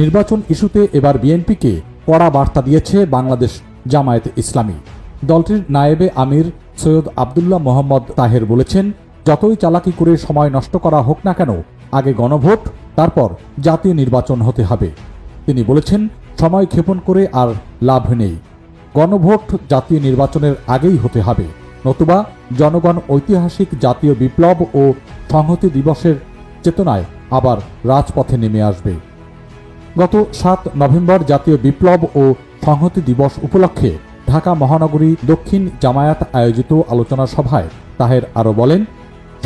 নির্বাচন ইস্যুতে এবার বিএনপিকে কড়া বার্তা দিয়েছে বাংলাদেশ জামায়াতে ইসলামী। দলটির নায়েবে আমির সৈয়দ আবদুল্লাহ মোহাম্মদ তাহের বলেছেন, যতই চালাকি করে সময় নষ্ট করা হোক না কেন, আগে গণভোট, তারপর জাতীয় নির্বাচন হতে হবে। তিনি বলেছেন, সময় ক্ষেপণ করে আর লাভ নেই। গণভোট জাতীয় নির্বাচনের আগেই হতে হবে, নতুবা জনগণ ঐতিহাসিক জাতীয় বিপ্লব ও সংহতি দিবসের চেতনায় আবার রাজপথে নেমে আসবে। গত 7 নভেম্বর জাতীয় বিপ্লব ও সংহতি দিবস উপলক্ষে ঢাকা মহানগরী দক্ষিণ জামায়াত আয়োজিত আলোচনা সভায় তাহের আরও বলেন,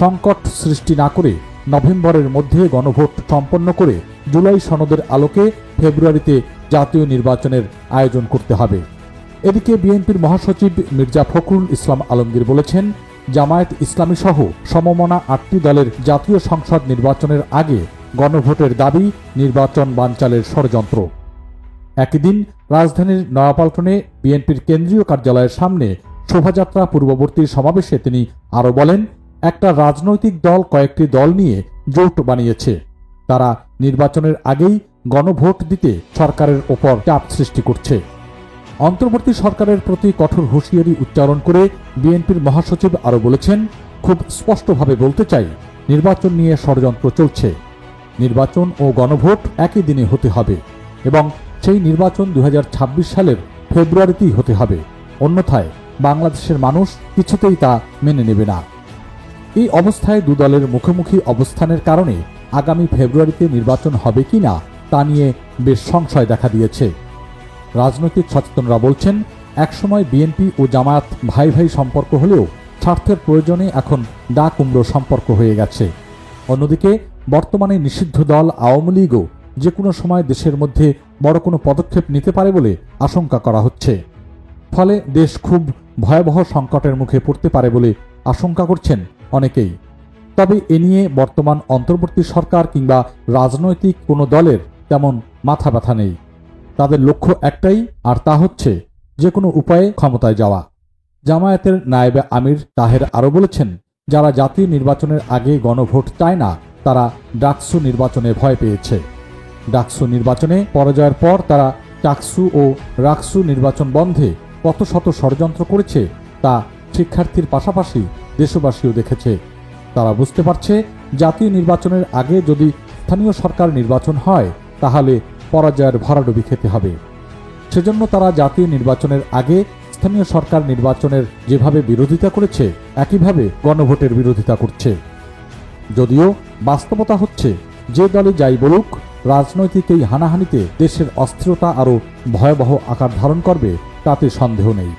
সংকট সৃষ্টি না করে নভেম্বরের মধ্যে গণভোট সম্পন্ন করে জুলাই সনদের আলোকে ফেব্রুয়ারিতে জাতীয় নির্বাচনের আয়োজন করতে হবে। এদিকে বিএনপির মহাসচিব মির্জা ফখরুল ইসলাম আলমগীর বলেছেন, জামায়াত ইসলামী সহ সমমনা 8টি দলের জাতীয় সংসদ নির্বাচনের আগে গণভোটের দাবি নির্বাচন বানচালের ষড়যন্ত্র। একই দিন রাজধানীর নয়াপল্টনে বিএনপির কেন্দ্রীয় কার্যালয়ের সামনে শোভাযাত্রা পূর্ববর্তী সমাবেশে তিনি আরও বলেন, একটা রাজনৈতিক দল কয়েকটি দল নিয়ে জোট বানিয়েছে। তারা নির্বাচনের আগেই গণভোট দিতে সরকারের ওপর চাপ সৃষ্টি করছে। অন্তর্বর্তী সরকারের প্রতি কঠোর হুঁশিয়ারি উচ্চারণ করে বিএনপির মহাসচিব আরও বলেছেন, খুব স্পষ্টভাবে বলতে চাই, নির্বাচন নিয়ে ষড়যন্ত্র চলছে। নির্বাচন ও গণভোট একই দিনে হতে হবে এবং সেই নির্বাচন 2026 সালের ফেব্রুয়ারিতেই হতে হবে, অন্যথায় বাংলাদেশের মানুষ কিছুতেই তা মেনে নেবে না। এই অবস্থায় দু দলের মুখোমুখি অবস্থানের কারণে আগামী ফেব্রুয়ারিতে নির্বাচন হবে কিনা তা নিয়ে বেশ সংশয় দেখা দিয়েছে। রাজনৈতিক সচেতনরা বলছেন, একসময় বিএনপি ও জামায়াত ভাই ভাই সম্পর্ক হলেও স্বার্থের প্রয়োজনে এখন ডা কুমড়ো সম্পর্ক হয়ে গেছে। অন্যদিকে বর্তমানে নিষিদ্ধ দল আওয়ামী লীগও যে কোনো সময় দেশের মধ্যে বড় কোনো পদক্ষেপ নিতে পারে বলে আশঙ্কা করা হচ্ছে। ফলে দেশ খুব ভয়াবহ সংকটের মুখে পড়তে পারে বলে আশঙ্কা করছেন অনেকেই। তবে এ নিয়ে বর্তমান অন্তর্বর্তী সরকার কিংবা রাজনৈতিক কোনো দলের তেমন মাথা ব্যথা নেই। তাদের লক্ষ্য একটাই, আর তা হচ্ছে যে কোনো উপায়ে ক্ষমতায় যাওয়া। জামায়াতের নায়েবে আমির তাহের আরও বলেছেন, যারা জাতীয় নির্বাচনের আগে গণভোট চায় না, তারা ডাকসু নির্বাচনে ভয় পেয়েছে। ডাকসু নির্বাচনে পরাজয়ের পর তারা টাকসু ও রাকসু নির্বাচন বন্ধে কত শত ষড়যন্ত্র করেছে তা শিক্ষার্থীর পাশাপাশি দেশবাসীও দেখেছে। তারা বুঝতে পারছে, জাতীয় নির্বাচনের আগে যদি স্থানীয় সরকার নির্বাচন হয় তাহলে পরাজয়ের ভরাডুবি খেতে হবে। সেজন্য তারা জাতীয় নির্বাচনের আগে স্থানীয় সরকার নির্বাচনের যেভাবে বিরোধিতা করেছে একইভাবে গণভোটের বিরোধিতা করছে। যদিও বাস্তবতা হচ্ছে, যে দলে যাই বলুক, রাজনৈতিক এই হানাহানিতে দেশের অস্থিরতা আরও ভয়াবহ আকার ধারণ করবে তাতে সন্দেহ নেই।